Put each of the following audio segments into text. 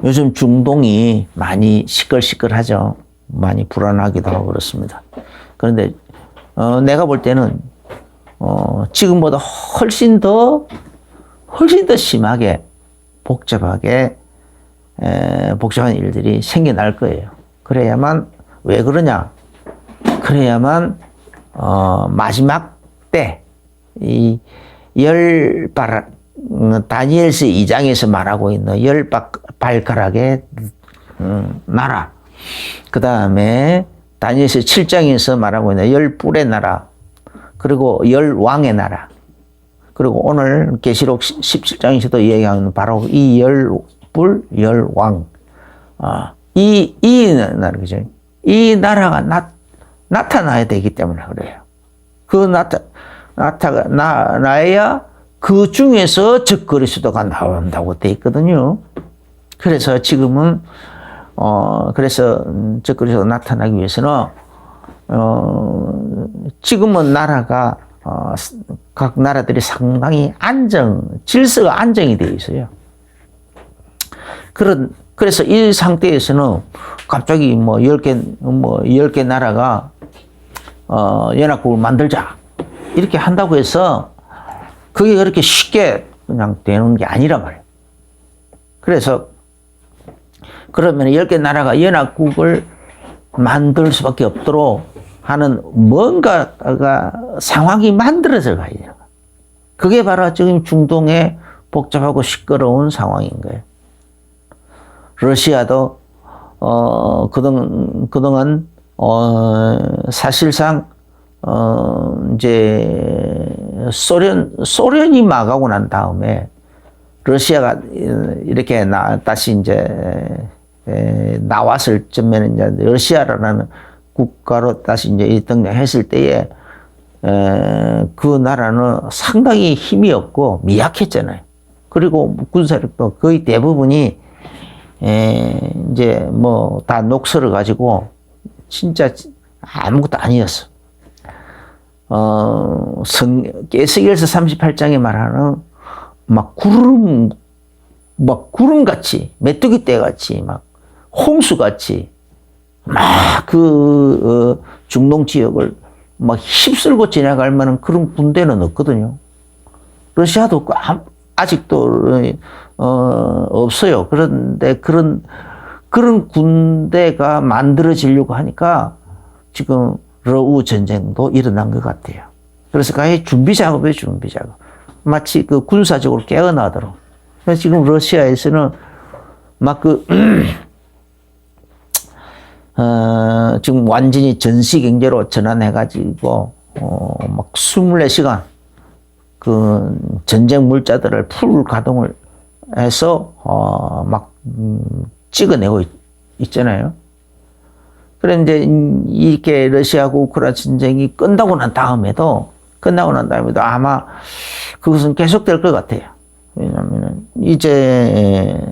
요즘 중동이 많이 시끌시끌하죠. 많이 불안하기도 하고 그렇습니다. 그런데 내가 볼 때는 지금보다 훨씬 더 심하게 복잡한 일들이 생겨날 거예요. 그래야만, 왜 그러냐? 그래야만 마지막 때 이 다니엘서 2장에서 말하고 있는 발가락의 나라, 그 다음에 다니엘서 7장에서 말하고 있는 뿔의 나라, 그리고 왕의 나라, 그리고 오늘 계시록 17장에서도 이야기하는 바로 이 뿔, 왕, 이 나라, 그죠? 이 나라가 나타나야 되기 때문에 그래요. 그 나타나야 그 중에서 적그리스도가 나온다고 돼 있거든요. 그래서 지금은 그래서 적그리스도가 나타나기 위해서는 지금은 나라가 각 나라들이 상당히 질서가 안정이 되어 있어요. 그래서 이 상태에서는 갑자기 10개 나라가 연합국을 만들자 이렇게 한다고 해서 그게 그렇게 쉽게 그냥 되는 게 아니란 말이에요. 그래서 그러면 10개 나라가 연합국을 만들 수밖에 없도록 하는 뭔가가 상황이 만들어져 가야 돼요. 그게 바로 지금 중동의 복잡하고 시끄러운 상황인 거예요. 러시아도 그동안 사실상 이제 소련이 망하고 난 다음에 러시아가 이렇게 다시 이제 나왔을 쯤에는 이제 러시아라는 국가로 다시 이제 등장했을 때에 그 나라는 상당히 힘이 없고 미약했잖아요. 그리고 군사력도 거의 대부분이 이제 다 녹슬어 가지고 진짜 아무것도 아니었어. 에스겔서 38장에 말하는 구름같이, 메뚜기 떼같이, 홍수같이, 중동 지역을 휩쓸고 지나갈 만한 그런 군대는 없거든요. 러시아도 아직도, 없어요. 그런데 그런 군대가 만들어지려고 하니까 지금 러우 전쟁도 일어난 것 같아요. 그래서 가히 준비 작업. 마치 군사적으로 깨어나도록. 그래서 지금 러시아에서는 지금 완전히 전시 경제로 전환해가지고, 24시간 전쟁 물자들을 풀 가동을 해서, 찍어내고 있잖아요. 그런데 이렇게 러시아하고 우크라이나 전쟁이 끝나고 난 다음에도 아마 그것은 계속될 것 같아요. 왜냐하면 이제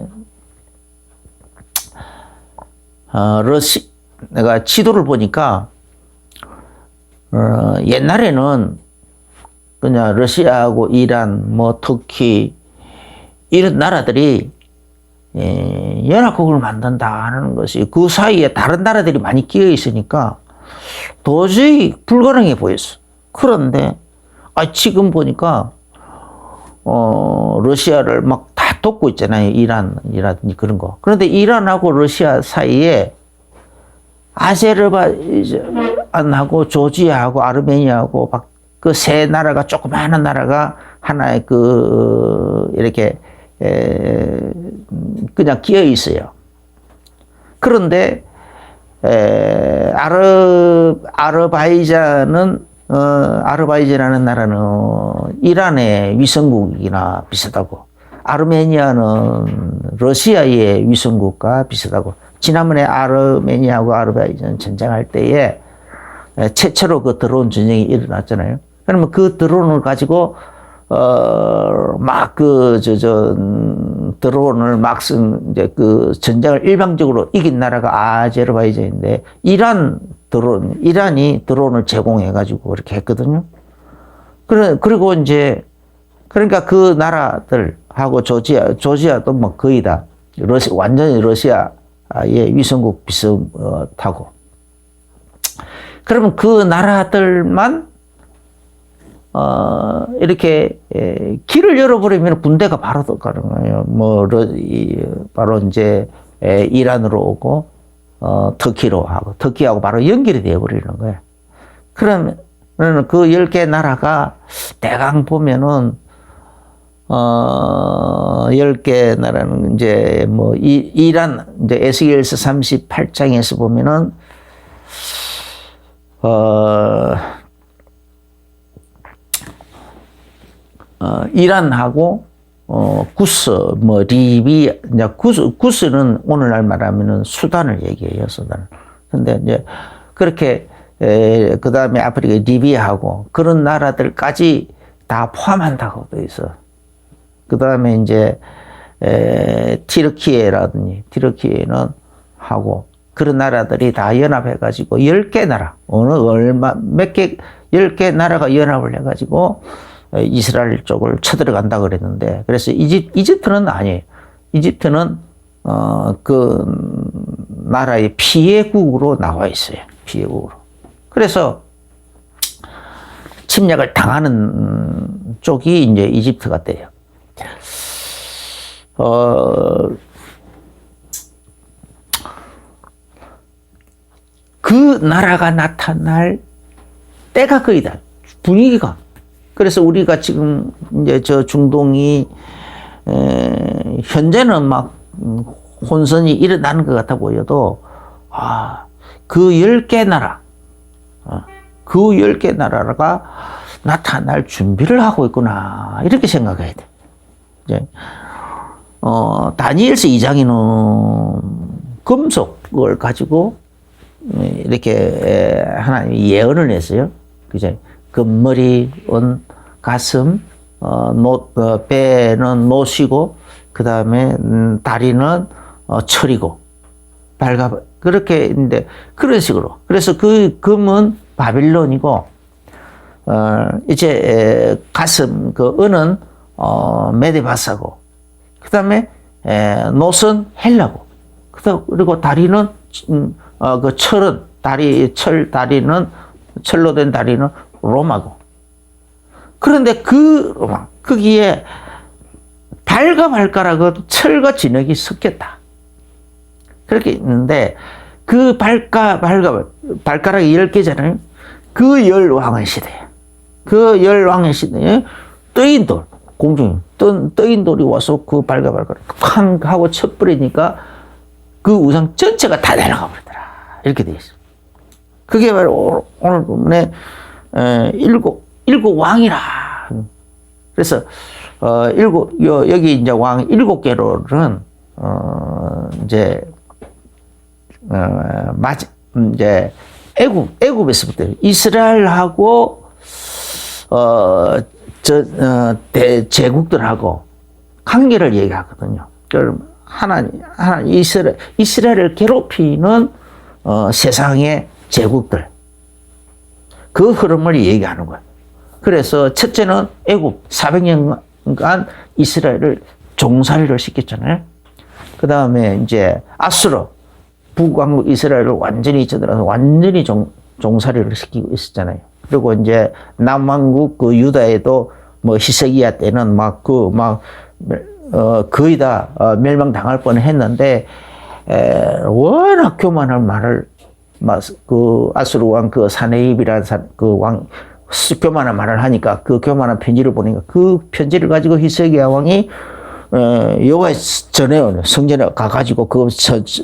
내가 지도를 보니까 옛날에는 그냥 러시아하고 이란, 터키 이런 나라들이 연합국을 만든다는 것이 그 사이에 다른 나라들이 많이 끼어 있으니까 도저히 불가능해 보였어. 그런데 지금 보니까 러시아를 다 돕고 있잖아요. 이란이라든지 그런 거. 그런데 이란하고 러시아 사이에 아제르바이잔하고 조지아하고 아르메니아하고 그 세 나라가 조그마한 나라가 하나의 이렇게 그냥 끼어 있어요. 그런데 아르바이잔이라는 나라는 이란의 위성국이나 비슷하고, 아르메니아는 러시아의 위성국과 비슷하고, 지난번에 아르메니아하고 아르바이잔 전쟁할 때에 최초로 그 드론 전쟁이 일어났잖아요. 그러면 그 드론을 가지고 드론을 이제 전쟁을 일방적으로 이긴 나라가 아제르바이잔인데, 이란이 드론을 제공해가지고 그렇게 했거든요. 그리고 이제, 그러니까 그 나라들, 하고 조지아도 뭐 거의 다 완전히 러시아의 위성국 비슷하고. 그러면 그 나라들만 이렇게 길을 열어버리면 군대가 바로 가는 거예요. 뭐 바로 이제 이란으로 오고 터키로 하고 터키하고 바로 연결이 되어버리는 거예요. 그러면 그 10개 나라가 대강 보면은 10개 나라는 이제 뭐 이란 이제 에스겔서 38장에서 보면은 이란하고 구스 뭐 리비아 이제 구스는 오늘날 말하면은 수단을 얘기해요. 수단. 근데 이제 그렇게 그 다음에 아프리카 리비아하고 그런 나라들까지 다 포함한다고 돼 있어. 그 다음에 이제 티르키예는 하고 그런 나라들이 다 연합해가지고 10개 나라 몇 개 10개 나라가 연합을 해가지고 이스라엘 쪽을 쳐들어간다 그랬는데 그래서 이집트는 아니에요. 이집트는 그 나라의 피해국으로 나와 있어요. 피해국으로. 그래서 침략을 당하는 쪽이 이제 이집트가 돼요. 그 나라가 나타날 때가 거의다. 분위기가. 그래서 우리가 지금 이제 저 중동이 현재는 막 혼선이 일어나는 것 같아 보여도 그 10개 나라 그 10개 나라가 나타날 준비를 하고 있구나 이렇게 생각해야 돼. 이제 다니엘서 2장에는 금속을 가지고 이렇게 하나님이 예언을 했어요. 그죠? 금머리, 은, 가슴, 배는 노시고, 그 다음에 다리는 철이고, 그렇게 있는데, 그런 식으로. 그래서 그 금은 바빌론이고, 이제 가슴, 그 은은 메데바사고, 그 다음에 노선 헬라고, 그리고 다리는 그 철은 다리는 철로 된 다리는 로마고. 그런데 거기에 발과 발가락은 철과 진흙이 섞였다. 그렇게 있는데 그 발가락이 10개잖아요. 그 10왕의 시대에. 그 10왕의 시대에 떠인 돌, 공중에 떠인 돌이 와서 그 발과 발가락 쾅 하고 쳐버리니까 그 우상 전체가 다 내려가 버리더라. 이렇게 돼 있어. 그게 바로 오늘 부분에 일곱 왕이라. 그래서 여기 이제 왕 7개로는 이제 이제 애굽에서부터 이스라엘하고 제국들하고 관계를 얘기하거든요. 하나님 이스라엘을 괴롭히는 세상의 제국들 그 흐름을 얘기하는 거예요. 그래서 첫째는 애굽 400년간 이스라엘을 종살이를 시켰잖아요. 그 다음에 이제 아수르 북왕국 이스라엘을 완전히 쳐들어서 완전히 종살이를 시키고 있었잖아요. 그리고 이제 남왕국 그 유다에도 뭐 히스기야 때는 거의 다 멸망당할 뻔했는데 워낙 교만한 말을 그 아수르 왕 그 사네입이라는 그 왕 교만한 말을 하니까 그 교만한 편지를 보니까 그 편지를 가지고 히스기야 왕이 여호와의 전에 성전에 가가지고 그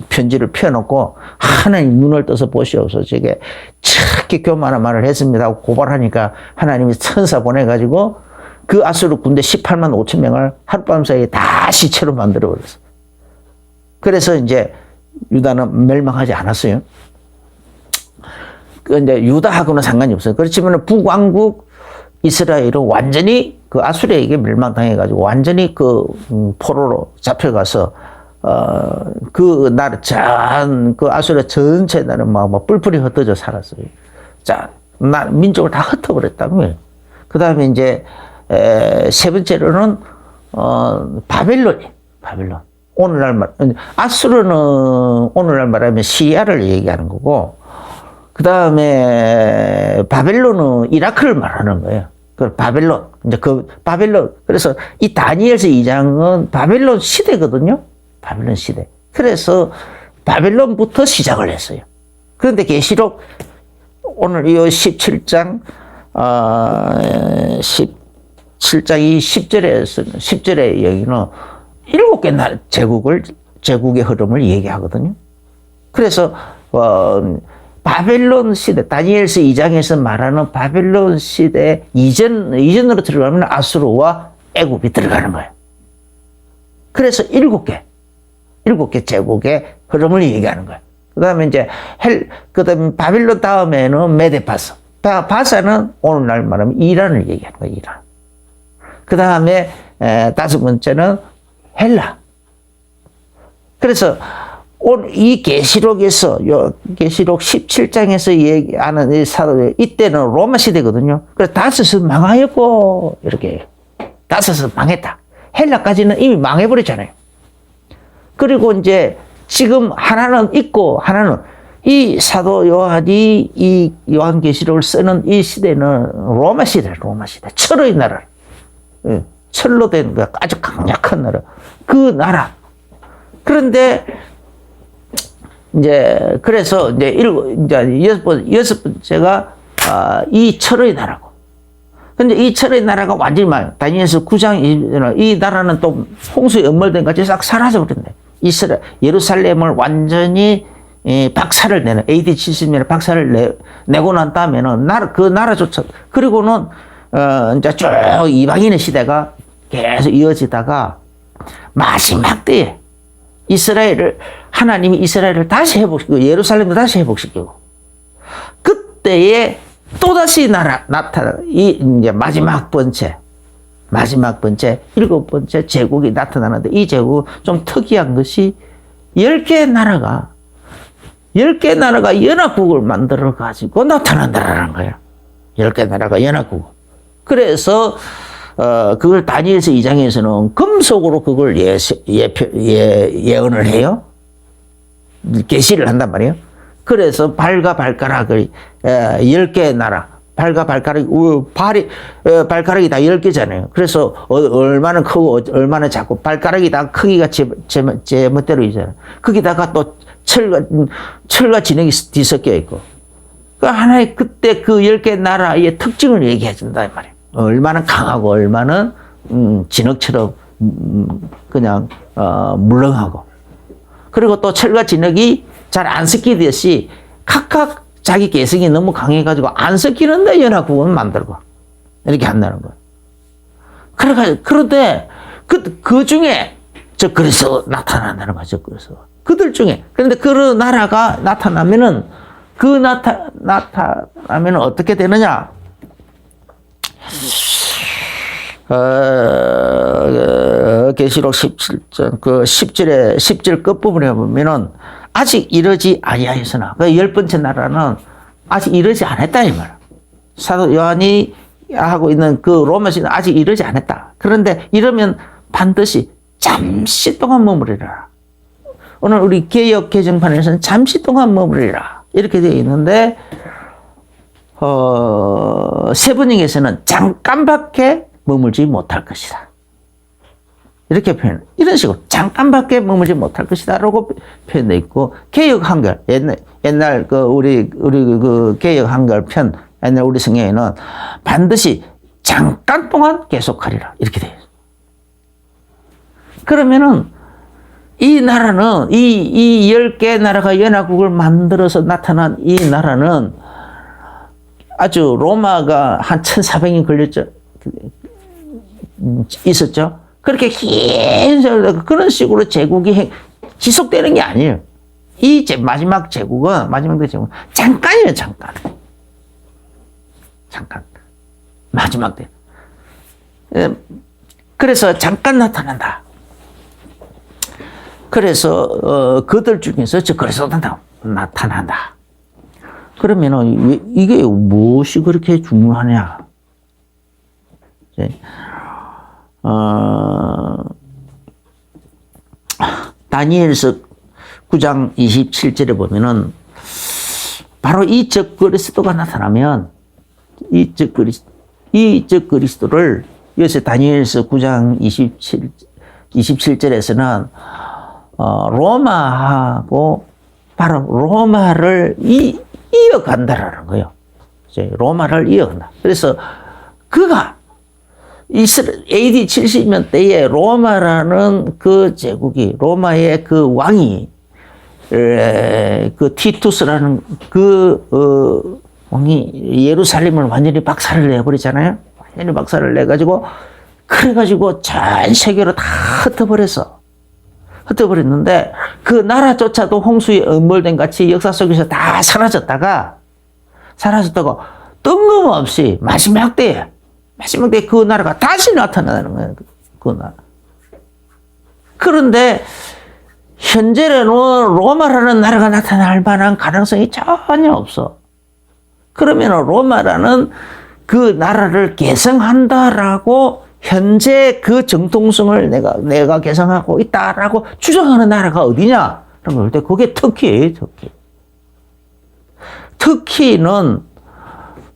편지를 펴놓고 하나님 눈을 떠서 보시옵소서 저게 저렇게 교만한 말을 했습니다 하고 고발하니까 하나님이 천사 보내가지고 그 아수르 군대 18만 5천 명을 하룻밤 사이에 다 시체로 만들어버렸어. 그래서 이제 유다는 멸망하지 않았어요. 그 이제 유다하고는 상관이 없어요. 그렇지만 북왕국 이스라엘은 완전히 그 아수르에게 멸망당해가지고 완전히 그 포로로 잡혀가서 그 나라 그 아수르 전체 나라는 막 뿔뿔이 흩어져 살았어요. 자, 민족을 다 흩어버렸다고요. 그 다음에 이제 세 번째로는 바벨론. 오늘날 아수르는 오늘날 말하면 시리아를 얘기하는 거고, 그 다음에 바벨론은 이라크를 말하는 거예요. 그 바벨론. 이제 그 바벨론. 그래서 이 다니엘서 2장은 바벨론 시대거든요. 바벨론 시대. 그래서 바벨론부터 시작을 했어요. 그런데 계시록 오늘 이 17장, 17장 이 10절의 여기는 7개 제국의 흐름을 얘기하거든요. 그래서, 바벨론 시대, 다니엘서 2장에서 말하는 바벨론 시대 이전으로 들어가면 아수르와 애굽이 들어가는 거예요. 그래서 7개 제국의 흐름을 얘기하는 거예요. 그 다음에 이제 그 다음에 바빌론 다음에는 메데파사. 바사는 오늘날 말하면 이란을 얘기하는 거예요, 이란. 그 다음에 5번째는 헬라. 그래서 오늘 이 계시록에서, 계시록 17장에서 얘기하는 이 사도, 이때는 로마 시대거든요. 그래서 다섯은 망하였고, 이렇게. 다섯은 망했다. 헬라까지는 이미 망해버렸잖아요. 그리고 이제 지금 하나는 있고, 하나는 이 사도 요한이 이 요한계시록을 쓰는 이 시대는 로마 시대. 철의 나라. 철로 된 아주 강력한 나라. 그 나라. 그런데, 이제, 그래서 이제 여섯 번째가, 이 철의 나라고. 근데 이 철의 나라가 완전히 다니엘서 9장 이 나라는 또 홍수에 연몰된 같이 싹 사라져버렸네. 예루살렘을 완전히 박살을 내는, AD 70년에 박살을 내고 난 다음에는 그 나라조차, 그리고는, 이제 쭉 이방인의 시대가 계속 이어지다가 마지막 때에 하나님이 이스라엘을 다시 회복시키고 예루살렘도 다시 회복시키고 그때에 또다시 이제 마지막 번째 7번째 제국이 나타나는데 이 제국은 좀 특이한 것이 10개의 나라가 연합국을 만들어 가지고 나타난다라는 거예요. 10개 나라가 연합국. 그래서 그걸 다니엘서 2장에서는 금속으로 그걸 예언을 해요. 계시를 한단 말이에요. 그래서 발과 발가락을 10개의 나라, 발과 발가락이 발가락이 다 10개잖아요. 그래서 얼마나 크고 얼마나 작고 발가락이 다 크기가 제 멋대로 있잖아요. 거기다가 또 철과 진흙이 뒤섞여 있고. 그 하나의 그때 그 10개 나라의 특징을 얘기해 준다 이 말이에요. 얼마나 강하고 얼마나 진흙처럼 그냥 물렁하고. 그리고 또 철과 진흙이 잘 안 섞이듯이 각각 자기 개성이 너무 강해가지고 안 섞이는데 연합국은 만들고 이렇게 한다는 거예요. 그런데 그 중에 그래서 나타난다는 거죠. 그래서 그들 중에 그런데 그 나라가 나타나면은 나타나면은 어떻게 되느냐? 계시록 17장, 10절 끝부분에 보면은, 아직 이르지 아니하였으나, 그 10번째 나라는 아직 이르지 않았다, 이 말. 사도 요한이 하고 있는 그 로마 시대는 아직 이르지 않았다. 그런데 이러면 반드시 잠시 동안 머무리라. 오늘 우리 개역 개정판에서는 잠시 동안 머무리라. 이렇게 되어 있는데, 세번역에서는 잠깐밖에 머물지 못할 것이다. 이렇게 이런 식으로 잠깐밖에 머물지 못할 것이다. 라고 표현되어 있고, 개역 한글, 옛날 우리 개역 한글 편, 옛날 우리 성경에는 반드시 잠깐 동안 계속하리라. 이렇게 되어 있어요. 그러면은, 이 나라는, 이 10개 나라가 연합국을 만들어서 나타난 이 나라는 아주 로마가 한 1400년 걸렸죠. 있었죠. 그렇게 긴 그런 식으로 제국이 지속되는 게 아니에요. 이 마지막 제국은 잠깐이에요, 잠깐. 마지막 때. 그래서 잠깐 나타난다. 그래서 그들 중에서 그래서 나타난다. 그러면은 이게 무엇이 그렇게 중요하냐? 다니엘서 9장 27절에 보면은 바로 이 적 그리스도가 나타나면 이 적 그리스도를 여기서 다니엘서 9장 27절에서는 로마하고 바로 로마를 이어간다라는 거예요. 이제 로마를 이어간다. 그래서 그가 AD 70년 때에 로마라는 그 제국이 로마의 그 왕이 그 티투스라는 그 왕이 예루살렘을 완전히 박살을 내버리잖아요. 완전히 박살을 내가지고 그래가지고 전 세계로 다 흩어버렸는데 그 나라조차도 홍수에 엄벌된 같이 역사 속에서 다 사라졌다가 뜬금없이 마지막 때에 그 나라가 다시 나타나는 거예요. 그 나라. 그런데 현재는 로마라는 나라가 나타날 만한 가능성이 전혀 없어. 그러면 로마라는 그 나라를 개성한다라고 현재 그 정통성을 내가 개성하고 있다라고 주장하는 나라가 어디냐? 라고 할 때 그게 터키예요, 터키. 터키는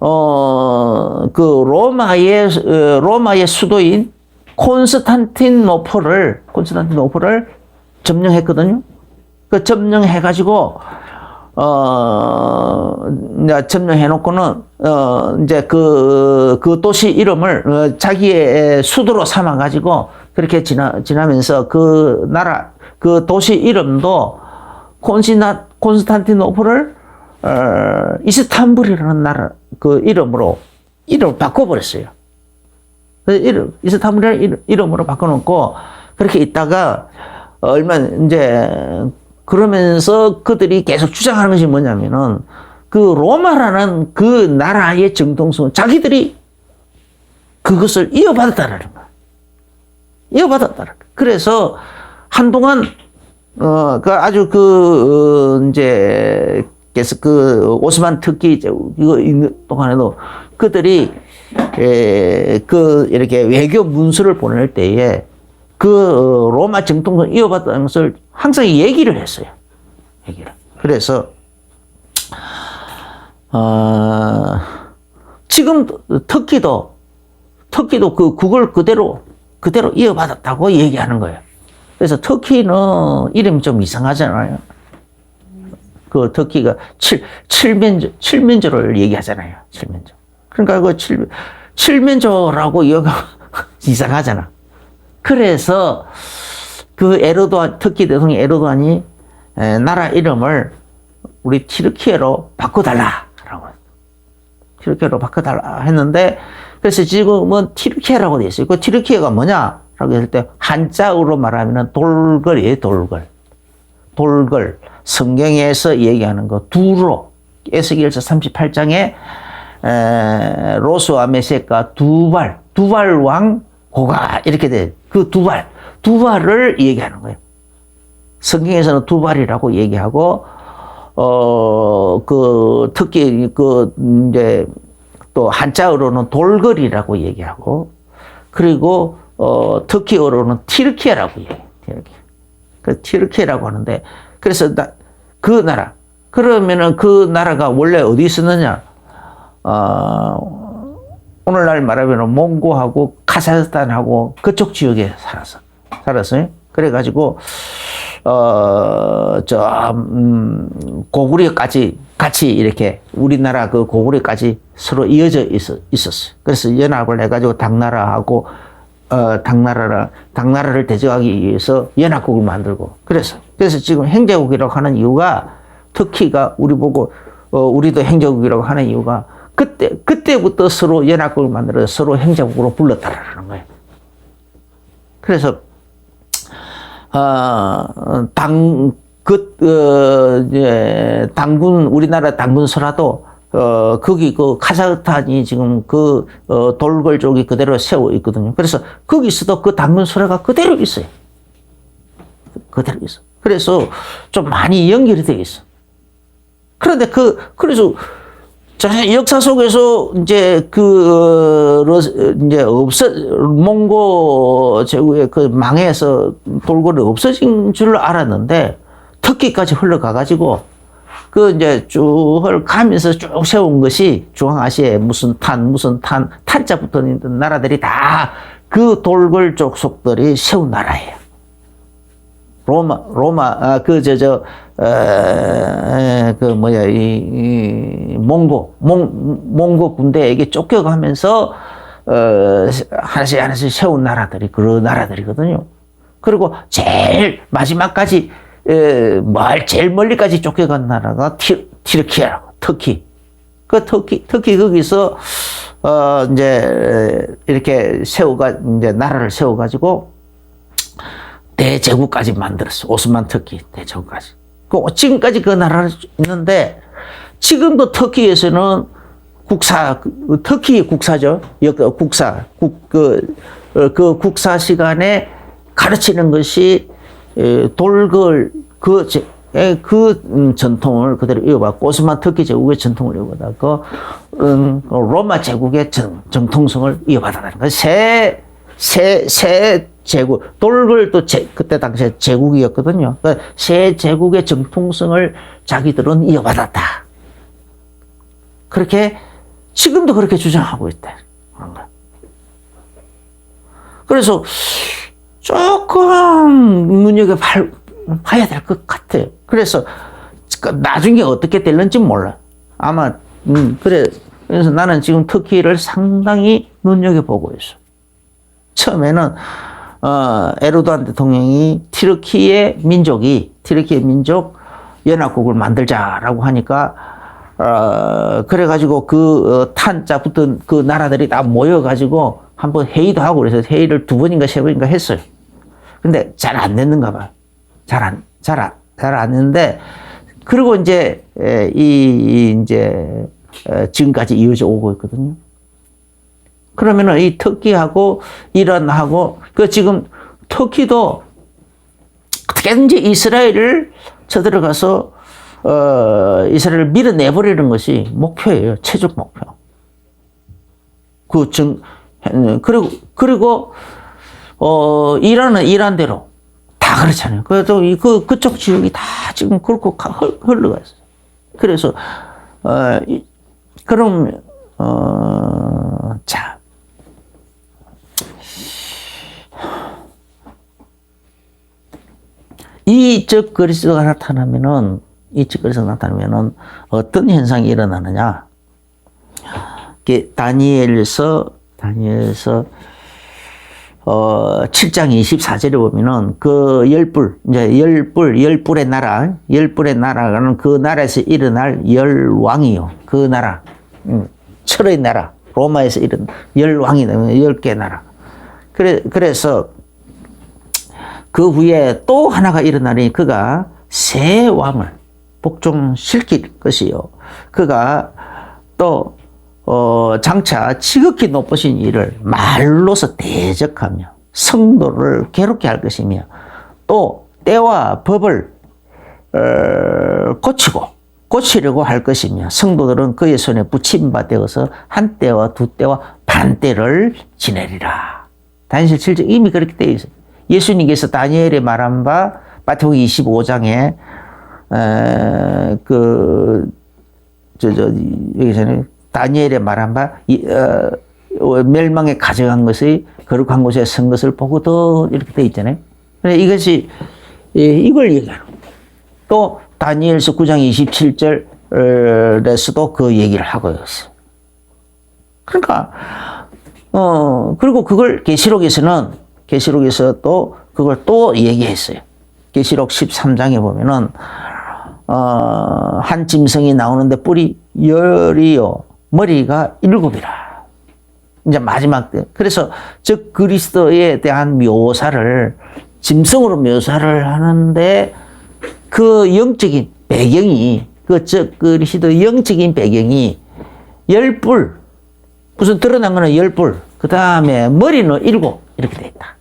그 로마의 수도인 콘스탄티노플을 점령했거든요. 그 점령해가지고 점령해놓고는 이제 그 도시 이름을 자기의 수도로 삼아가지고 그렇게 지나면서 그 나라 그 도시 이름도 콘스탄티노플을 이스탄불이라는 나라 그 이름을 바꿔버렸어요. 이스탄불이라는 이름으로 바꿔놓고 그렇게 있다가 얼마 이제 그러면서 그들이 계속 주장하는 것이 뭐냐면은 그 로마라는 그 나라의 정통성은 자기들이 그것을 이어받았다는 거야. 이어받았다는 거야. 그래서 한동안 아주 이제 계속 그 오스만 터키 이거 있는 동안에도 그들이 이렇게 외교 문서를 보낼 때에 그 로마 정통성 이어받았다는 것을 항상 얘기를 했어요. 그래서 지금 터키도 그걸 그대로 이어받았다고 얘기하는 거예요. 그래서 터키는 이름이 좀 이상하잖아요. 그 터키가 칠면조를 얘기하잖아요. 칠면조. 그러니까 그 칠면조라고 이상하잖아. 그래서 그 터키 대통령 에르도안이 나라 이름을 우리 티르키예로 바꿔달라라고 했는데 그래서 지금은 티르키예라고 돼 있어요. 그 티르키예가 뭐냐라고 했을 때 한자어로 말하면 돌걸이에요. 돌걸. 성경에서 얘기하는 거 두로 에스겔서 38장에 로스와 메섹과 두발 왕 고가 이렇게 돼. 그 두발을 얘기하는 거예요. 성경에서는 두발이라고 얘기하고 특히 이제 또 한자어로는 돌걸이라고 얘기하고 그리고 터키어로는 티르키예라고 얘기해요. 그 티르키예라고 하는데 그래서 그 나라 그러면은 그 나라가 원래 어디 있었느냐? 오늘날 말하면 몽고하고 카자흐스탄하고 그쪽 지역에 살았어요. 그래가지고 고구려까지 같이 이렇게 우리나라 그 고구려까지 서로 이어져 있었어요. 그래서 연합을 해가지고 당나라하고 당나라를 대적하기 위해서 연합국을 만들고 그래서 지금 행제국이라고 하는 이유가 터키가 우리 보고 우리도 행제국이라고 하는 이유가 그때부터 서로 연합국을 만들어서 서로 행제국으로 불렀다라는 거예요. 그래서 우리나라 당군서라도 거기 그 카자흐스탄이 지금 돌걸 쪽이 그대로 세워 있거든요. 그래서 거기서도 그 당군서라가 그대로 있어요. 그대로 있어. 그래서 좀 많이 연결이 되어 있어. 그런데 그래서 자, 역사 속에서 이제 이제 몽고 제국의 그 망해서 돌고래 없어진 줄 알았는데 터키까지 흘러가가지고 그 이제 쭉 가면서 쭉 세운 것이 중앙아시아에 무슨 탄자 붙어 있는 나라들이 다 그 돌궐 족속들이 세운 나라예요. 몽고 군대에게 쫓겨가면서, 하나씩 세운 나라들이, 그런 나라들이거든요. 그리고 제일 마지막까지, 제일 멀리까지 쫓겨간 나라가 튀르키예라고, 터키. 터키 거기서, 이제, 이렇게 이제 나라를 세워가지고, 대제국까지 만들었어. 오스만 터키 대제국까지. 지금까지 그 나라는 있는데, 지금도 터키에서는 터키 국사죠. 국사 시간에 가르치는 것이, 돌궐, 전통을 그대로 이어받고, 오스만 터키 제국의 전통을 이어받았고, 로마 제국의 정통성을 이어받았다는 거예요. 새 제국, 돌궐도 그때 당시에 제국이었거든요. 그러니까 새 제국의 정통성을 자기들은 이어받았다. 그렇게, 지금도 그렇게 주장하고 있다. 그래서 조금 눈여겨봐야 될 것 같아요. 그래서 나중에 어떻게 될는지 몰라. 아마, 그래서 나는 지금 터키를 상당히 눈여겨보고 있어. 처음에는, 에르도안 대통령이 튀르키예 민족 연합국을 만들자라고 하니까, 그래가지고 탄자 붙은 그 나라들이 다 모여가지고 한번 회의도 하고 그래서 회의를 2번인가 3번인가 했어요. 근데 잘 안 됐는가 봐. 잘 안 됐는데, 그리고 이제, 지금까지 이어져 오고 있거든요. 그러면은 이 터키하고 이란하고 지금 터키도 어떻게든지 이스라엘을 쳐들어가서 이스라엘을 밀어내버리는 것이 목표예요. 최종 목표. 그리고 이란은 이란대로 다 그렇잖아요. 그래도 그쪽 지역이 다 지금 그렇고 흘러가 있어요. 그래서 그럼 자. 이적 그리스도가 나타나면은 어떤 현상이 일어나느냐? 다니엘서 7장 24절에 보면은 열불의 나라는 그 나라에서 일어날 열왕이요. 그 나라, 철의 나라, 로마에서 일어난 열왕이다. 10개 나라. 그래서 그 후에 또 하나가 일어나니 그가 새 왕을 복종시킬 것이요. 그가 또 장차 지극히 높으신 이를 말로서 대적하며 성도를 괴롭게 할 것이며 또 때와 법을 고치려고 할 것이며 성도들은 그의 손에 붙임 바 되어서 한 때와 두 때와 반 때를 지내리라. 다니엘 7장 이미 그렇게 되어 있어요. 예수님께서 다니엘에 말한 바 마태복음 25장에 여기서는 다니엘에 말한 바 멸망에 가져간 것이 거룩한 곳에 선 것을 보고도 이렇게 되어 있잖아요. 이것이 이걸 얘기하는 겁니다. 또 다니엘서 9장 27절에서도 그 얘기를 하고 있어요. 그러니까 그리고 그걸 계시록에서 또 그걸 또 얘기했어요. 계시록 13장에 보면은 한 짐승이 나오는데 뿔이 10이요 머리가 7이라. 이제 마지막 때. 그래서 즉 그리스도에 대한 묘사를 짐승으로 묘사를 하는데 그 영적인 배경이 즉 그리스도 영적인 배경이 10뿔 무슨 드러난 거는 10뿔 그 다음에 머리는 7 이렇게 돼 있다.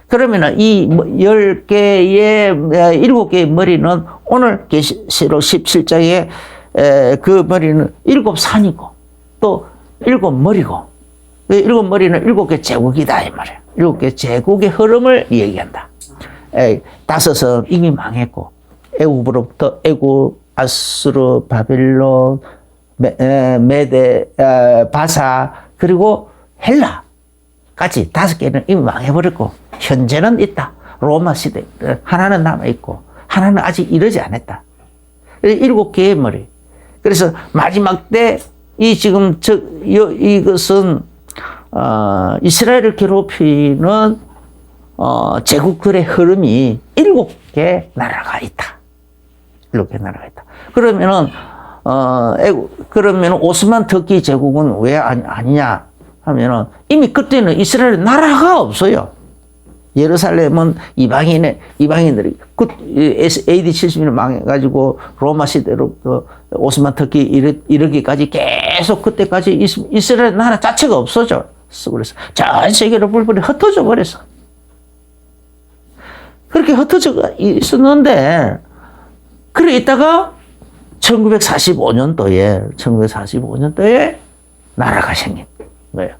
그러면은 이 7개의 머리는 오늘 계시록 17장에 그 머리는 7산이고 또 7머리고 7머리는 7개 제국이다 이 말이에요. 7개 제국의 흐름을 얘기한다. 5은 이미 망했고 애굽으로부터 애굽, 아수르, 바빌론, 메데, 바사 그리고 헬라까지 5개는 이미 망해버렸고 현재는 있다. 로마 시대 하나는 남아있고 하나는 아직 이르지 않았다. 7개의 머리. 그래서 마지막 때 이 지금 이것은 이스라엘을 괴롭히는 제국들의 흐름이 7개 나라가 있다. 7개 나라가 있다. 그러면은 그러면 오스만 터키 제국은 왜 아니냐 하면은 이미 그때는 이스라엘 나라가 없어요. 예루살렘은 이방인들이 AD 70년 망해가지고 로마 시대로 오스만 터키 이르기까지 계속 그때까지 이스라엘 나라 자체가 없어져. 그래서 전 세계로 불불이 흩어져 버렸어. 그렇게 흩어져 있었는데 그래 있다가 1945년도에 나라가 생긴 거예요.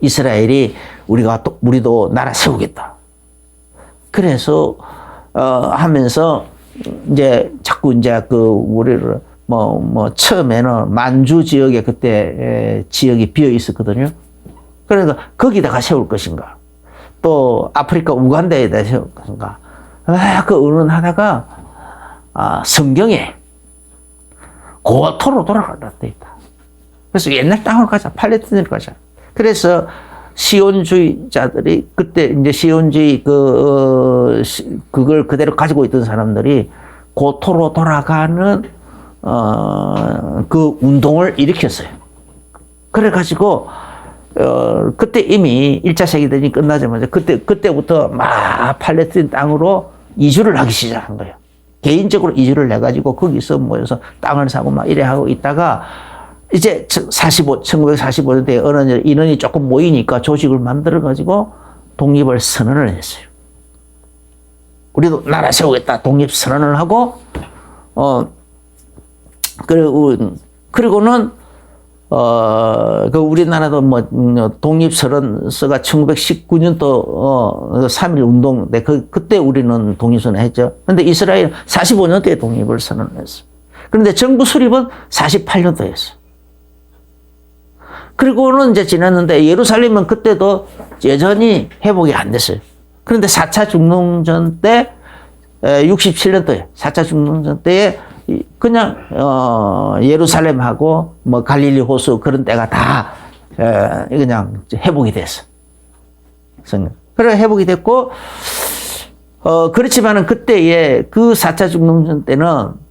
이스라엘이 우리도 나라 세우겠다. 그래서 하면서 자꾸 우리를 처음에는 만주 지역에 그때 지역이 비어 있었거든요. 그러니까 거기다가 세울 것인가, 또 아프리카 우간다에다 세울 것인가, 의논하다가 성경에 고토로 돌아가다 돼 있다. 그래서 옛날 땅으로 가자, 팔레스타인으로 가자. 그래서 시온주의자들이 그때 시온주의 그걸 그대로 가지고 있던 사람들이 고토로 돌아가는 그 운동을 일으켰어요. 그래가지고 그때 이미 1차 세계대전이 끝나자마자 그때부터 막 팔레스타인 땅으로 이주를 하기 시작한 거예요. 개인적으로 이주를 해가지고 거기서 모여서 땅을 사고 막 이래 하고 있다가 이제 1945년대에 어느 인원이 조금 모이니까 조직을 만들어가지고 독립을 선언을 했어요. 우리도 나라 세우겠다 독립 선언을 하고 그리고는 우리나라도 독립 선언서가 1919년도 3.1 운동 때 그때 우리는 독립 선언했죠. 그런데 이스라엘 45년도에 독립을 선언했어요. 그런데 정부 수립은 48년도였어요. 그리고는 이제 지났는데 예루살렘은 그때도 여전히 회복이 안 됐어요. 그런데 4차 중동전 때 67년도에 4차 중동전 때에 그냥 예루살렘하고 갈릴리 호수 그런 때가 다 그냥 회복이 됐어. 그래 회복이 됐고 그렇지만은 그때에 그 4차 중동전 때는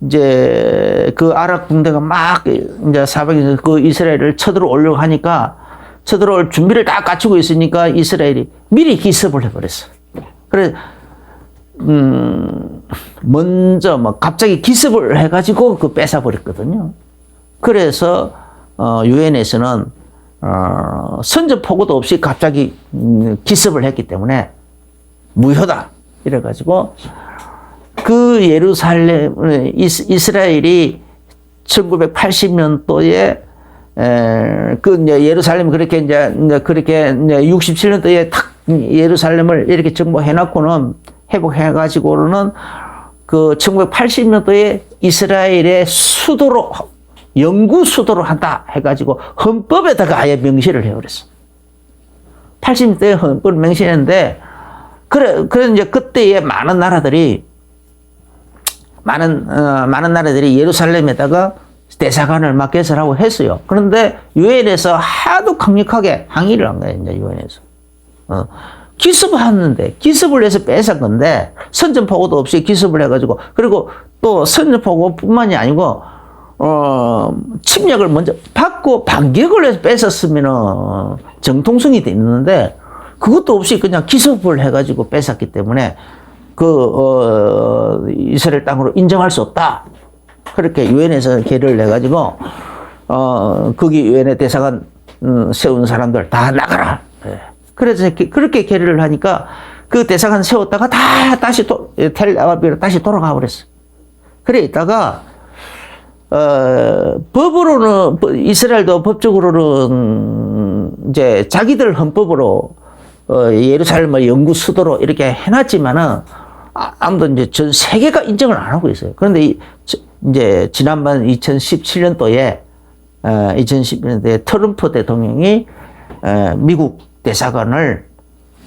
이제 그 아랍 군대가 막 이제 사방에서 그 이스라엘을 쳐들어오려고 하니까 쳐들어올 준비를 다 갖추고 있으니까 이스라엘이 미리 기습을 해버렸어. 그래 먼저 갑자기 기습을 해가지고 뺏어버렸거든요. 그래서 유엔에서는 선전포고도 없이 갑자기 기습을 했기 때문에 무효다 이래가지고 그 예루살렘 이스라엘이 1980년도에 예루살렘 그렇게 67년도에 탁 예루살렘을 이렇게 정복해놓고는 회복해가지고는 그 1980년도에 이스라엘의 수도로 영구 수도로 한다 해가지고 헌법에다가 아예 명시를 해버렸어. 80년대에 헌법을 명시했는데 그래 이제 그때의 많은 나라들이 예루살렘에다가 대사관을 막 개설하고 했어요. 그런데 유엔에서 하도 강력하게 항의를 한 거예요. 이제 유엔에서 기습하는데 기습을 해서 뺏은 건데 선전포고도 없이 기습을 해가지고 그리고 또 선전포고뿐만이 아니고 침략을 먼저 받고 반격을 해서 뺏었으면은 정통성이 있는데 그것도 없이 그냥 기습을 해가지고 뺏었기 때문에 이스라엘 땅으로 인정할 수 없다. 그렇게 유엔에서 계를 내가지고 거기 유엔의 대사관 세운 사람들 다 나가라. 그래서 그렇게 계를 하니까 그 대사관 세웠다가 다 다시 텔아비브로 다시 돌아가 버렸어. 그래 있다가 이스라엘도 법적으로는 이제 자기들 헌법으로 예루살렘을 영구 수도로 이렇게 해놨지만은 아무도 이제 전 세계가 인정을 안 하고 있어요. 그런데 이제 지난번 2017년도에 트럼프 대통령이 미국 대사관을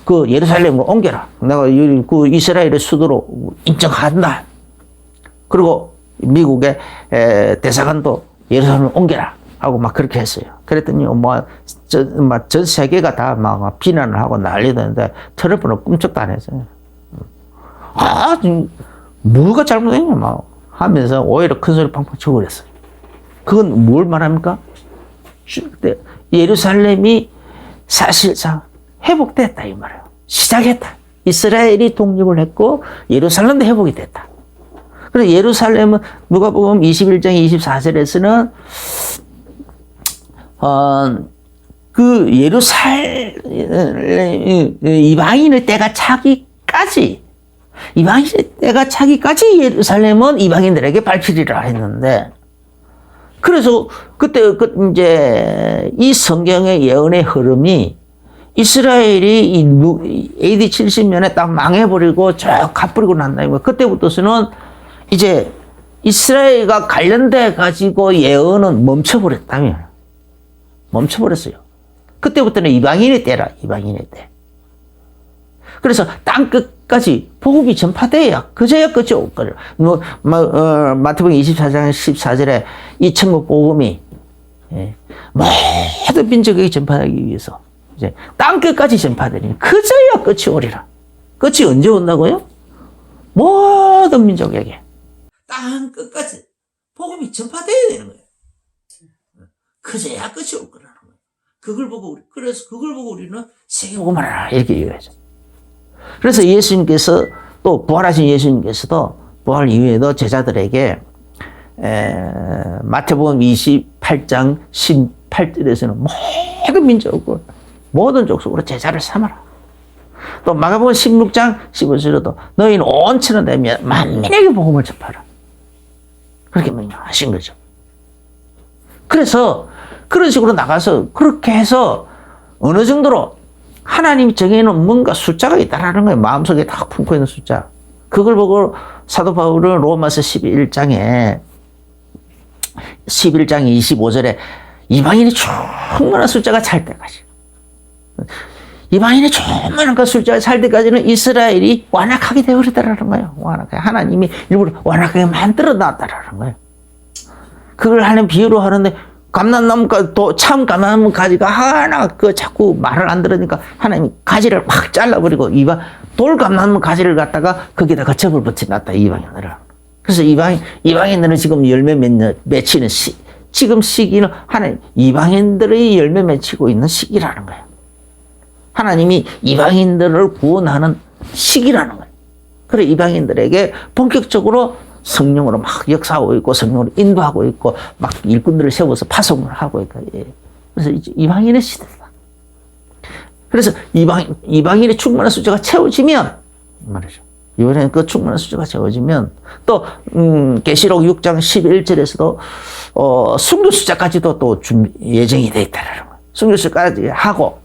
그 예루살렘으로 옮겨라. 내가 그 이스라엘의 수도로 인정한다. 그리고 미국의 대사관도 예루살렘을 옮겨라 하고 막 그렇게 했어요. 그랬더니 전 세계가 다 막 비난을 하고 난리던데 트럼프는 꿈쩍도 안 했어요. 뭐가 잘못했냐 막 하면서 오히려 큰 소리 팡팡 치고 그랬어요. 그건 뭘 말합니까? 예루살렘이 사실상 회복됐다 이 말이에요. 시작했다. 이스라엘이 독립을 했고 예루살렘도 회복이 됐다. 그래서 예루살렘은 누가복음 21장 24절에서는 그 예루살렘 이방인의 때가 차기까지 예루살렘은 이방인들에게 밟히리라 했는데, 그래서 그때 이제 이 성경의 예언의 흐름이 이스라엘이 AD 70년에 딱 망해버리고 쫙 가버리고 난 다음에 그때부터서는 이제 이스라엘과 관련돼 가지고 예언은 멈춰버렸다며. 멈춰버렸어요. 그때부터는 이방인의 때라, 이방인의 때. 그래서 땅 끝까지 복음이 전파돼야 그제야 끝이 올 거예요. 마태복음 24장 14절에 이 천국 복음이 모든 민족에게 전파하기 위해서 이제 땅 끝까지 전파되니 그제야 끝이 오리라. 끝이 언제 온다고요? 모든 민족에게 땅 끝까지 복음이 전파돼야 되는 거예요. 그제야 끝이 올 거라는 거예요. 그래서 그걸 보고 우리는 세계복음을 하라 이렇게 얘기하죠. 그래서 예수님께서 또 부활하신 예수님께서도 부활 이후에도 제자들에게 마태복음 28장 18절에서는 모든 민족을 모든 족속으로 제자를 삼아라. 또 마가복음 16장 15절에도 너희는 온 천하 되며 만민에게 복음을 전파하라. 그렇게 명령하신 거죠. 그래서 그런 식으로 나가서 그렇게 해서 어느 정도로 하나님이 정해놓은 뭔가 숫자가 있다라는 거예요. 마음속에 딱 품고 있는 숫자. 그걸 보고 사도 바울은 로마서 11장에 25절에 이방인이 충만한 숫자가 찰 때까지, 이방인이 충만한 그 숫자가 찰 때까지는 이스라엘이 완악하게 되어버렸다라는 거예요. 완악하게. 하나님이 일부러 완악하게 만들어 놨다라는 거예요. 그걸 하는 비유로 하는데, 참 감람나무 가지가 하나 자꾸 말을 안 들으니까 하나님이 가지를 확 잘라버리고 돌 감람나무 가지를 갖다가 거기다가 접을 붙여놨다, 이방인들은. 그래서 이방인들은 지금 열매 맺히는 지금 시기는 하나님 이방인들의 열매 맺히고 있는 시기라는 거예요. 하나님이 이방인들을 구원하는 시기라는 거예요. 그래 이방인들에게 본격적으로 성령으로 막 역사하고 있고 성령으로 인도하고 있고 막 일꾼들을 세워서 파송을 하고 있고. 그래서 이제 이방인의 시대다. 그래서 이방인의 충만한 숫자가 채워지면 말이죠. 이번에는 그 충만한 숫자가 채워지면 또 계시록 6장 11절에서도 순교 숫자까지도 또 예정이 돼 있다라는 거예요. 순교 숫자까지 하고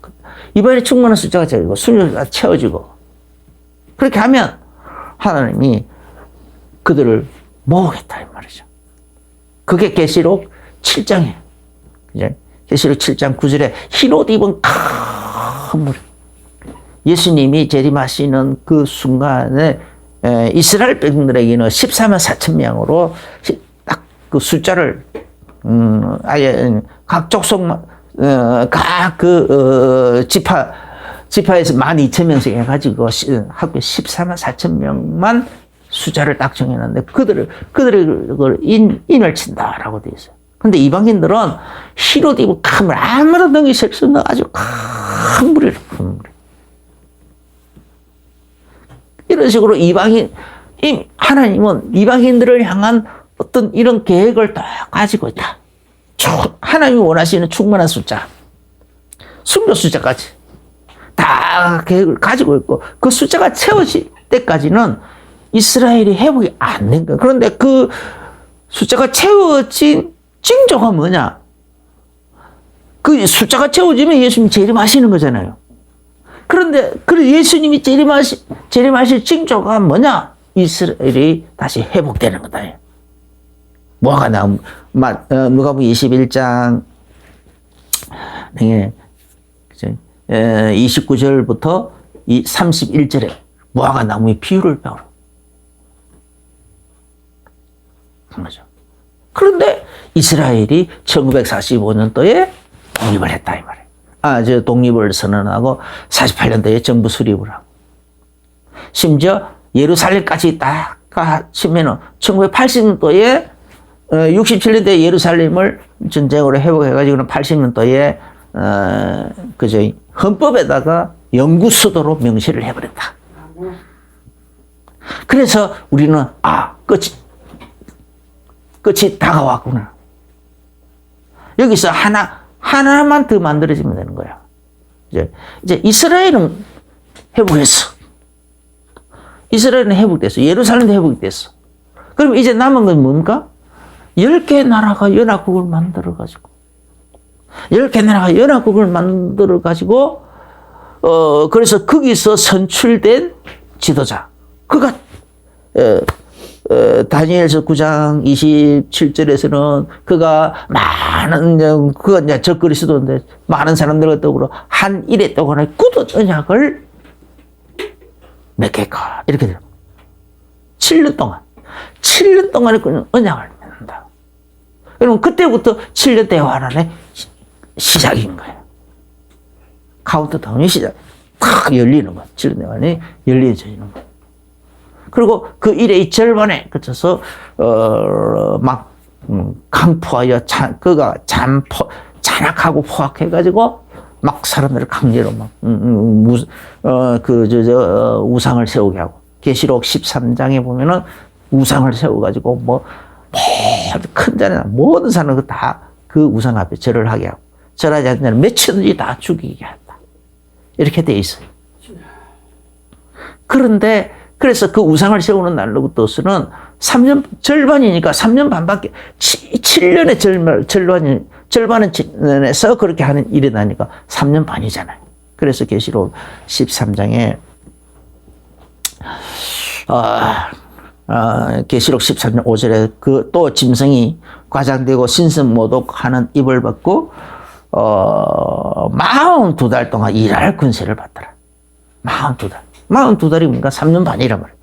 이번에 충만한 숫자가 채워지고 순교 숫자가 채워지고 그렇게 하면 하나님이 그들을 모으겠다 이 말이죠. 그게 계시록 7장이에요. 계시록 7장 9절에 흰 옷 입은 큰 무리. 예수님이 재림하시는 그 순간에 이스라엘 백성들에게는 14만 4천 명으로 딱 그 숫자를 아예 각 족속만 각 지파에서 12,000명씩 해가지고 합계 14만 4천 명만 숫자를 딱 정해놨는데 그들을 인을 친다라고 되어 있어요. 근데 이방인들은 흰옷 입고 큰 물, 아무도 넘기실 수 없는 아주 큰 무리를, 큰 무리. 이런 식으로 하나님은 이방인들을 향한 어떤 이런 계획을 다 가지고 있다. 하나님이 원하시는 충만한 숫자, 순교 숫자까지 다 계획을 가지고 있고 그 숫자가 채워질 때까지는 이스라엘이 회복이 안 된 거예요. 그런데 숫자가 채워진 징조가 뭐냐? 그 숫자가 채워지면 예수님이 재림하시는 거잖아요. 그런데 그 예수님이 재림하실 징조가 뭐냐? 이스라엘이 다시 회복되는 거다. 뭐가 나옴? 누가복음 21장 29절부터 31절에 무화과 나무의 비유를 배우는 거죠. 그런데 이스라엘이 1945년도에 독립을 했다 이 말이에요. 독립을 선언하고 48년도에 정부 수립을 하고, 심지어 예루살렘까지 딱 치면은 1980년도에 67년도에 예루살렘을 전쟁으로 회복해가지고는 80년도에 그저 헌법에다가 영구 수도로 명시를 해버렸다. 그래서 우리는 끝이 다가왔구나. 여기서 하나만 더 만들어지면 되는 거야. 이제 이스라엘은 회복했어. 이스라엘은 회복됐어. 예루살렘도 회복됐어. 그럼 이제 남은 건 뭡니까? 10개 나라가 연합국을 만들어가지고, 10개 나라가 연합국을 만들어가지고, 그래서 거기서 선출된 지도자. 그가, 다니엘서 9장 27절에서는 그가 그가 이제 적그리스도인데 많은 사람들과 더불어 한 일에 동안에 굳은 언약을 맺겠까. 이렇게 돼요. 7년 동안에 그 언약을 맺는다. 그러면 그때부터 7년 대환란의 시작인 거예요. 카운트다운이 탁 열리는 거예요. 7년 대환이 열려지는 거예요. 그리고 그 일의 절반에 그쳐서 막 강포하여 그가 잔악하고 포악해가지고 막 사람들을 강제로 막 우상을 세우게 하고, 계시록 13장에 보면은 우상을 세워가지고 뭐 큰 자나 모든 사람을 다 그 우상 앞에 절을 하게 하고, 절하지 않는 자는 몇천지 다 죽이게 한다. 이렇게 돼 있어요. 그런데 그래서 그 우상을 세우는 날로부터는 3년 절반이니까 3년 반밖에 7년의 절반에서 그렇게 하는 일이 나니까 3년 반이잖아요. 그래서 계시록 13장에 계시록 13장 5절에 그 또 짐승이 과장되고 신선 모독하는 입을 받고 42달 동안 일할 권세를 받더라. 42달이 뭔가 3년 반이란 말이에요.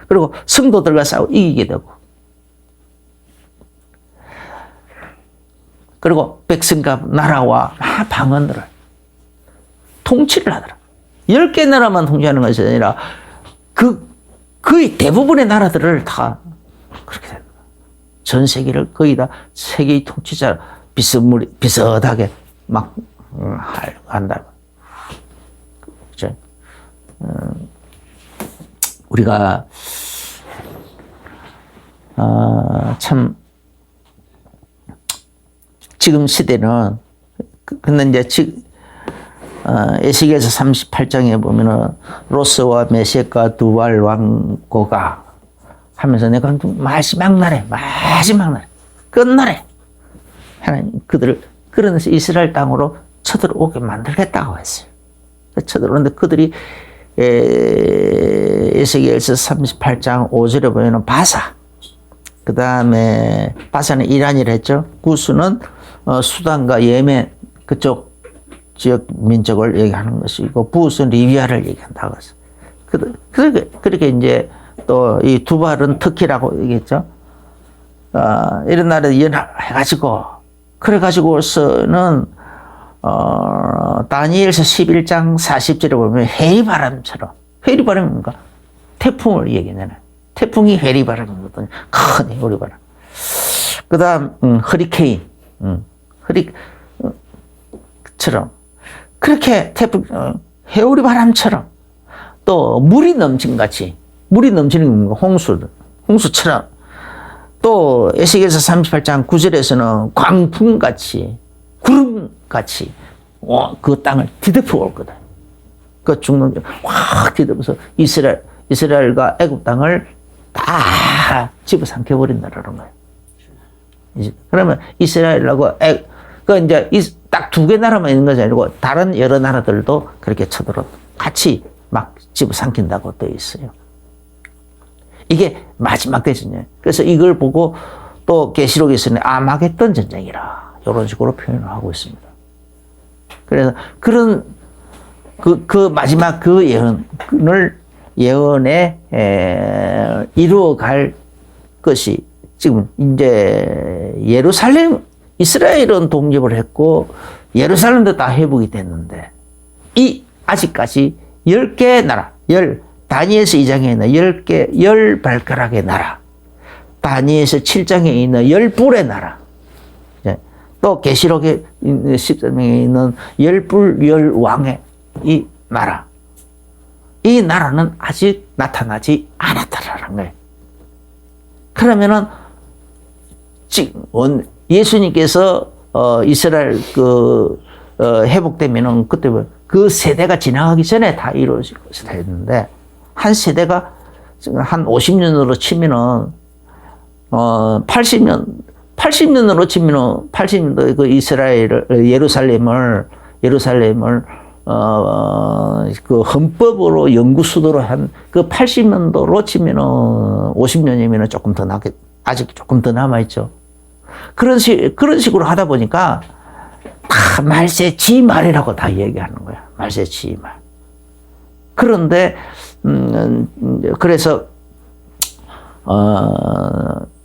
그리고 성도들과 싸워 이기게 되고, 그리고 백성과 나라와 방언들을 통치를 하더라. 10개 나라만 통치하는 것이 아니라 거의 대부분의 나라들을 다 그렇게 된다. 전 세계를 거의 다 세계의 통치자 비슷하게 막 한다. 그렇죠? 우리가 참 지금 시대는 근데 이제 에스겔서 38장에 보면은 로스와 메섹과 두발 왕고가 하면서 내가 마지막 날에 끝날에 하나님 그들을 그러면서 이스라엘 땅으로 쳐들어오게 만들겠다고 했어요. 쳐들어오는데 그들이 에스겔서 38장 5절에 보면은 바사, 그 다음에 바사는 이란이라 했죠. 구스는 수단과 예멘 그쪽 지역 민족을 얘기하는 것이고, 부스는 리비아를 얘기한다고 했어요. 그렇게 이제 또 이 두발은 터키라고 얘기했죠. 이런 나라에 연합해가지고, 그래가지고서는 다니엘서 11장 40절에 보면 해리바람처럼, 해리바람이 뭔가 태풍을 얘기하잖아요. 태풍이 해리바람이거든요. 큰 해리바람. 그 다음 허리케인, 처럼 그렇게 태풍 해오리 바람처럼, 또 물이 넘치는 홍수처럼, 또 에스겔서 38장 9절에서는 광풍같이 구름같이 그 땅을 뒤덮어 올 거다. 그 죽는 확 뒤덮어서 이스라엘과 애굽 땅을 다 집어삼켜버린다는 거예요. 이제 그러면 이스라엘하고 그 이제 딱 두 개 나라만 있는 것이 아니고 다른 여러 나라들도 그렇게 쳐들어 같이 막 집어삼킨다고 되어 있어요. 이게 마지막 대전이에요. 그래서 이걸 보고 또 계시록에서는 아마겟돈 전쟁이라 이런 식으로 표현을 하고 있습니다. 그래서 그런 그 마지막 그 예언에 이루어갈 것이 지금 이제 예루살렘 이스라엘은 독립을 했고 예루살렘도 다 회복이 됐는데 이 아직까지 10개 나라 다니엘서 2장에 있는 10개 10발가락의 나라 다니엘서 7장에 있는 10뿔의 나라 또 계시록에 13장에 있는 10뿔 10왕의 이 나라 이 나라는 아직 나타나지 않았다라는 거예요. 그러면은 지금 예수님께서 이스라엘 회복되면은 그때 그 세대가 지나가기 전에 다 이루어질 것이다 했는데 한 세대가 한 50년으로 치면은 80년으로 치면은 80년도 그 예루살렘을 그 헌법으로 연구수도로 한 그 80년도로 치면은 50년이면은 조금 더 아직 조금 더 남아있죠. 그런 식으로 하다 보니까 다 말세지말이라고 다 얘기하는 거야. 말세지말. 그런데, 그래서,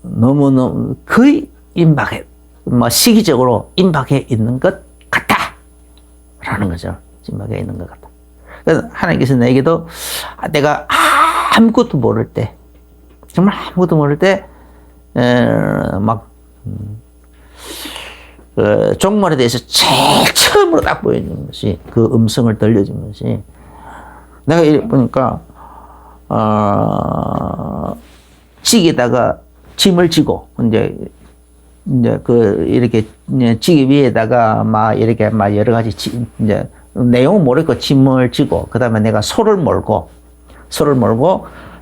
너무너무 거의 임박해, 시기적으로 임박해 있는 것 같다. 라는 거죠. 임박해 있는 것 같다. 그래서 하나님께서 내게도 내가 아무것도 모를 때, 정말 아무것도 모를 때, 종말에 대해서 제일 처음으로 딱 보여주는 것이 그 음성을 들려주는 것이 내가 이렇게 보니까 찌개에다가 짐을 지고 이제 그 이렇게 찌개 위에다가 막 이렇게 막 여러 가지 이제 내용은 모르겠고 짐을 지고 그다음에 내가 소를 몰고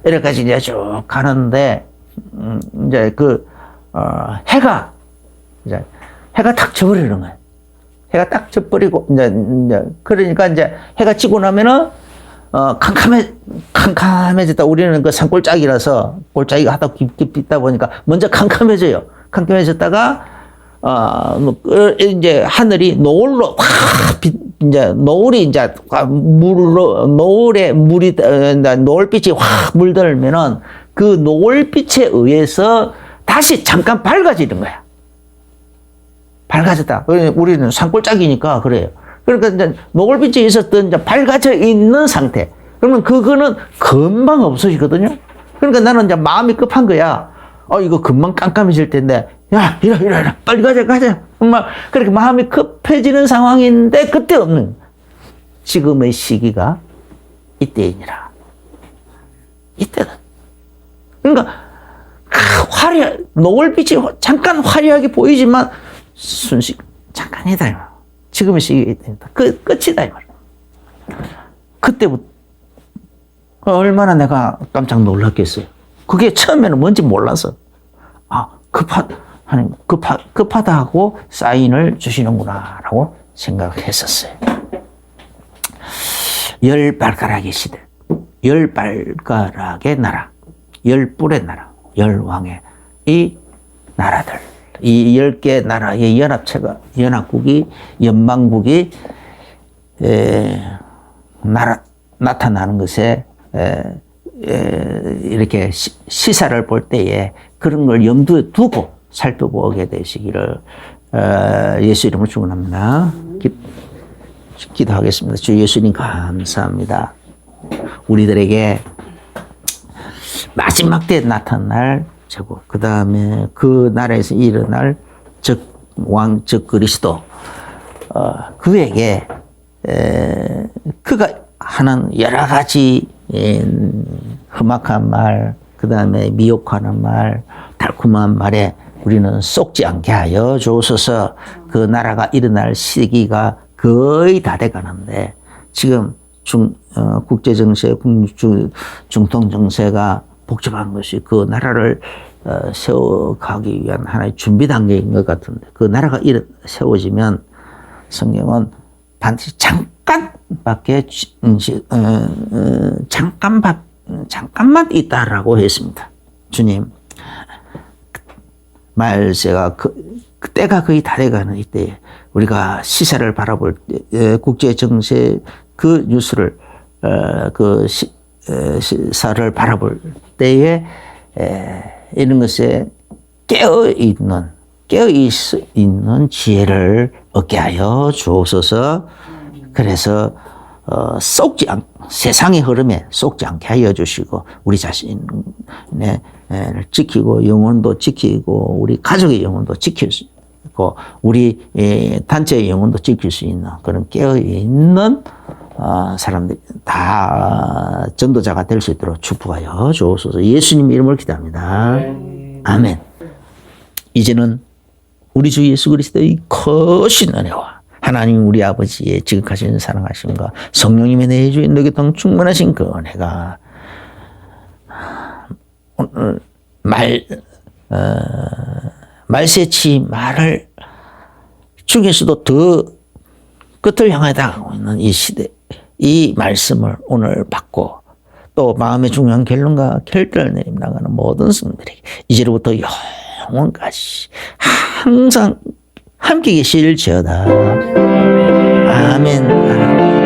이렇게까지 이제 쭉 가는데 이제 해가 탁 져버리는 거예요. 해가 딱 져버리고, 이제, 그러니까 이제 해가 지고 나면은, 캄캄해졌다. 우리는 그 산골짜기라서, 골짜기가 하다 깊이 있다 보니까 먼저 캄캄해져요. 캄캄해졌다가, 이제 하늘이 노을로 이제 노을이 이제 노을빛이 확 물들면은 그 노을빛에 의해서 다시 잠깐 밝아지는 거야. 밝아졌다. 우리는 산골짜기니까 그래요. 그러니까 이제 노을빛이 있었던 이제 밝아져 있는 상태. 그러면 그거는 금방 없어지거든요. 그러니까 나는 이제 마음이 급한 거야. 이거 금방 깜깜해질 텐데, 야, 이리, 빨리 가자. 정말 그렇게 마음이 급해지는 상황인데 그때 없는 지금의 시기가 이때이니라. 이때는. 그러니까 노을빛이 잠깐 화려하게 보이지만 잠깐이다 이 말. 지금의 시기가 이때다. 끝이다 이 말. 그때부터 얼마나 내가 깜짝 놀랐겠어요. 그게 처음에는 뭔지 몰라서 하나님 급하다 하고 사인을 주시는구나라고 생각을 했었어요. 10발가락의 시대, 10발가락의 나라, 10뿔의 나라, 10왕의 이 나라들, 이 10개 나라의 연합국이, 연방국이 나타나는 것에 이렇게 시사를 볼 때에 그런 걸 염두에 두고 살펴보게 되시기를 예수 이름으로 축원합니다. 기도하겠습니다. 주 예수님 감사합니다. 우리들에게 마지막 때에 나타날 제국, 그 다음에 그 나라에서 일어날 즉 그리스도, 그에게 그가 하는 여러 가지 험악한 말, 그 다음에 미혹하는 말, 달콤한 말에 우리는 속지 않게 하여 주옵소서. 그 나라가 일어날 시기가 거의 다 돼가는데 지금 국제정세, 중동정세가 복잡한 것이 그 나라를 세워가기 위한 하나의 준비 단계인 것 같은데 그 나라가 세워지면 성경은 반드시 잠깐밖에 잠깐만 있다라고 했습니다. 주님 말세가 때가 거의 다 돼가는 이때 우리가 시사를 바라볼 때 국제 정세 그 뉴스를 시사를 바라볼 때에 이런 것에 깨어 있는 지혜를 얻게 하여 주옵소서. 그래서 세상의 흐름에 속지 않게 하여 주시고 우리 자신의 지키고 영혼도 지키고 우리 가족의 영혼도 지킬 수 있고 우리 단체의 영혼도 지킬 수 있는 그런 깨어 있는 사람들이 다 전도자가 될 수 있도록 축복하여 주옵소서. 예수님 이름으로 기도합니다. 아멘. 이제는 우리 주 예수 그리스도의 크신 은혜와 하나님 우리 아버지의 지극하신 사랑하심과 성령님의 내주인 너교통 충만하신 그 은혜가 오늘 말세치 말을 중에서도 더 끝을 향해 나가고 있는 이 시대 이 말씀을 오늘 받고 또 마음의 중요한 결론과 결단을 내리며 나가는 모든 성들에게 이제로부터 영원까지 항상 함께 계실지어다. 아멘.